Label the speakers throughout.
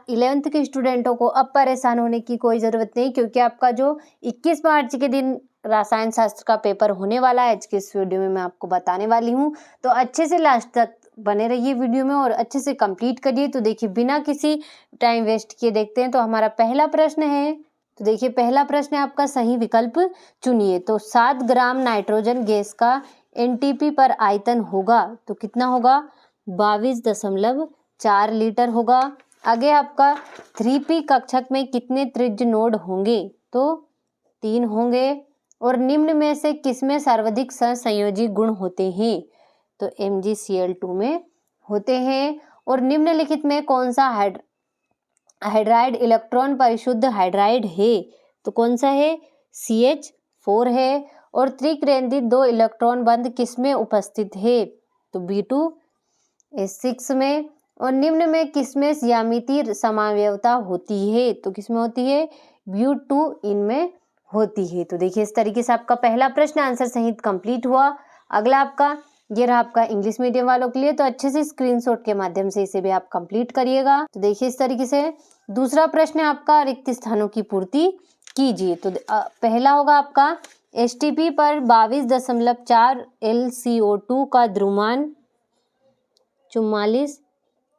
Speaker 1: 11th के स्टूडेंटों को अब परेशान होने की कोई ज़रूरत नहीं, क्योंकि आपका जो 21 मार्च के दिन रसायन शास्त्र का पेपर होने वाला है, आज के इस वीडियो में मैं आपको बताने वाली हूँ। तो अच्छे से लास्ट तक बने रहिए वीडियो में और अच्छे से कंप्लीट करिए। तो देखिए, बिना किसी टाइम वेस्ट किए देखते हैं। तो हमारा पहला प्रश्न है, तो देखिए पहला प्रश्न है आपका, सही विकल्प चुनिए। तो 7 ग्राम नाइट्रोजन गैस का एनटीपी पर आयतन होगा, तो कितना होगा? 22.4 लीटर होगा। आगे आपका 3p कक्षक में कितने त्रिज्य नोड होंगे? तो 3 होंगे। और निम्न में से किसमें सर्वाधिक सहसंयोजी गुण होते हैं? तो MgCl2 में होते हैं। और निम्नलिखित में कौन सा हाइड्राइड इलेक्ट्रॉन परिशुद्ध हाइड्राइड है? तो कौन सा है? CH4 है। और त्रिकेंद्रित 2 इलेक्ट्रॉन बंध किसमें उपस्थित है? तो B2S6 में। और निम्न में किसमें ज्यामितीय समावयवता होती है? तो किसमें होती है? Bu2 इनमें होती है। तो देखिए, इस तरीके से आपका पहला प्रश्न आंसर सहित कंप्लीट हुआ। अगला आपका ये रहा आपका इंग्लिश मीडियम वालों के लिए। तो अच्छे से स्क्रीनशॉट के माध्यम से इसे भी आप कंप्लीट करिएगा। तो देखिए, इस तरीके से दूसरा प्रश्न है आपका, रिक्त स्थानों की पूर्ति कीजिए। तो पहला होगा आपका, STP पर 22.4 LCO2 का द्रव्यमान 44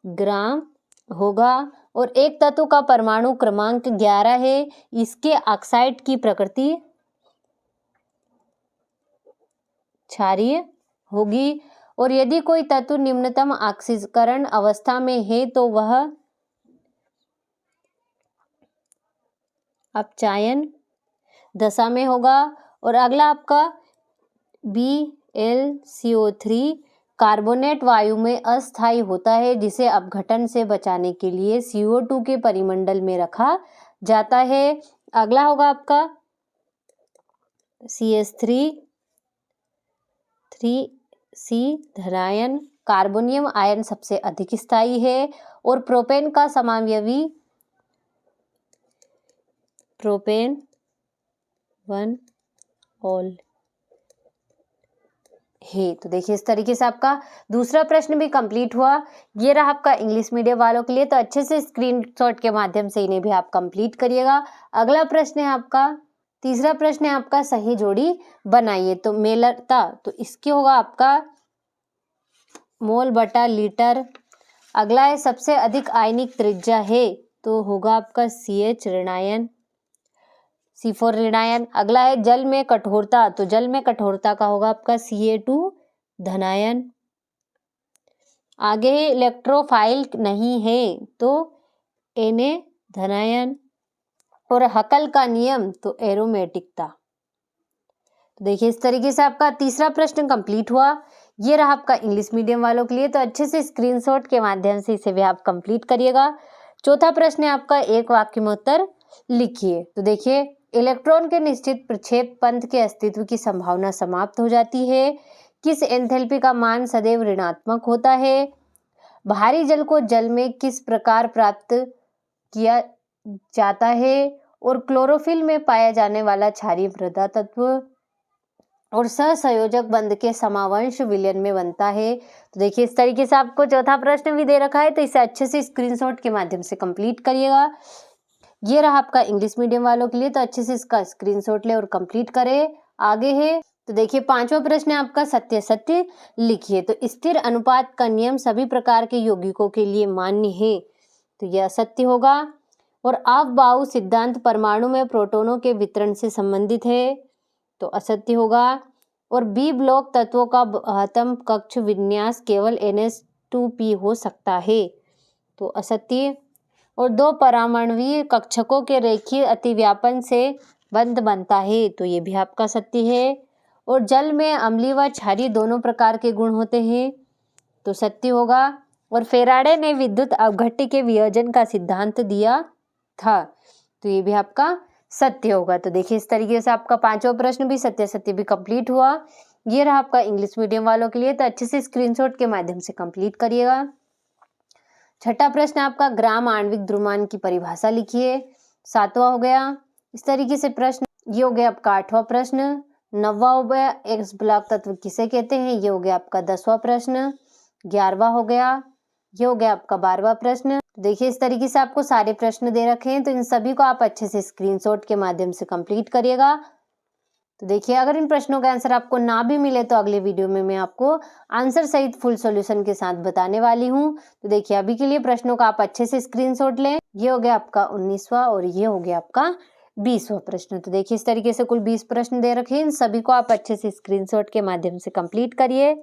Speaker 1: ग्राम होगा और एक तत्व का परमाणु क्रमांक 11 है। इसके ऑक्साइड की प्रकृति क्षारीय होगी। और यदि कोई तत्व निम्नतम ऑक्सीकरण अवस्था में है तो वह अपचायन दशा में होगा। और अगला आपका BlCO3 कार्बोनेट वायु में अस्थायी होता है, जिसे अपघटन से बचाने के लिए CO2 के परिमंडल में रखा जाता है। अगला होगा आपका CH3 धनायन कार्बोनियम आयन सबसे अधिक स्थायी है। और प्रोपेन का समावयवी प्रोपेन 1 ऑल है। तो देखिए, इस तरीके से आपका दूसरा प्रश्न भी कंप्लीट हुआ। ये रहा आपका इंग्लिश मीडियम वालों के लिए। तो अच्छे से स्क्रीनशॉट के माध्यम से इन्हें भी आप कंप्लीट करिएगा। अगला प्रश्न है आपका, तीसरा प्रश्न है आपका, सही जोड़ी बनाइए। तो मेलता, तो इसके होगा आपका मोल बटा लीटर। अगला है, सबसे अधिक आयनिक त्रिज्या है, तो होगा आपका CH ऋणायन, C4 ऋणायन। अगला है, जल में कठोरता, तो जल में कठोरता का होगा आपका Ca2 धनायन। आगे है, इलेक्ट्रोफाइल नहीं है, तो Na धनायन। और हकल का नियम, तो एरोमेटिकता। तो देखिए, इस तरीके से आपका तीसरा प्रश्न कंप्लीट हुआ। ये रहा आपका इंग्लिश मीडियम वालों के लिए। तो अच्छे से स्क्रीनशॉट के माध्यम से इसे भी आप कंप्लीट करिएगा। चौथा प्रश्न है आपका, एक वाक्य में उत्तर लिखिए। तो देखिए, इलेक्ट्रॉन के निश्चित प्रक्षेप पथ के अस्तित्व की संभावना समाप्त हो जाती है। किस एंथैल्पी का मान सदैव ऋणात्मक होता है? भारी जल को जल में किस प्रकार प्राप्त किया जाता है? और क्लोरोफिल में पाया जाने वाला क्षारीय मृदा तत्व और सहसंयोजक बंध के समावंश विलयन में बनता है। तो देखिए, इस तरीके से आपको चौथा प्रश्न भी दे रखा है, तो इसे अच्छे से स्क्रीनशॉट के माध्यम से कंप्लीट करिएगा। ये रहा आपका इंग्लिश मीडियम वालों के लिए। तो अच्छे से इसका स्क्रीनशॉट ले और कंप्लीट करें। आगे है, तो देखिए पांचवा प्रश्न है आपका, सत्य सत्य लिखिए। तो स्थिर अनुपात का नियम सभी प्रकार के यौगिकों के लिए मान्य है, तो यह सत्य होगा। और अफबाऊ सिद्धांत परमाणु में प्रोटॉनों के वितरण से संबंधित है, तो असत्य होगा। और बी ब्लॉक तत्वों का महत्तम कक्ष विन्यास केवल NH2P हो सकता है, तो असत्य। और 2 परमाणुवीय कक्षकों के रेखीय अतिव्यापन से बंध बनता है, तो ये भी आपका सत्य है। और जल में अम्लीय व क्षारीय दोनों प्रकार के गुण होते हैं, तो सत्य होगा। और फेराडे ने विद्युत अपघट्य के वियोजन का सिद्धांत दिया था, तो ये भी आपका सत्य होगा। तो देखिए, इस तरीके से आपका पांचवा प्रश्न भी सत्य सत्य भी कंप्लीट हुआ। ये रहा आपका इंग्लिश मीडियम वालों के लिए। तो अच्छे से स्क्रीनशॉट के माध्यम से कंप्लीट करिएगा। छठा प्रश्न आपका, ग्राम आणविक द्रव्यमान की परिभाषा लिखिए। 7वां हो गया। इस तरीके से प्रश्न, ये हो गया आपका 8वां प्रश्न। 9वां हो गया, एक्स ब्लॉक तत्व किसे कहते हैं, ये हो गया आपका 10वां प्रश्न। 11वां हो गया, ये हो गया आपका 12वां प्रश्न। तो देखिए इस तरीके से आपको सारे प्रश्न दे रखे हैं, तो इन सभी को आप अच्छे से स्क्रीनशॉट के माध्यम से कंप्लीट करिएगा। तो देखिए अगर इन प्रश्नों का आंसर आपको ना भी मिले तो अगले वीडियो में मैं आपको आंसर सहित फुल सॉल्यूशन के साथ बताने वाली हूँ। तो देखिए अभी के लिए प्रश्नों का आप अच्छे से स्क्रीनशॉट लें। ये हो गया आपका 19वां और ये हो गया आपका 20वां प्रश्न। तो देखिए इस तरीके से कुल 20 प्रश्न दे रखे हैं, इन सभी को आप अच्छे से स्क्रीनशॉट के माध्यम से कंप्लीट करिए।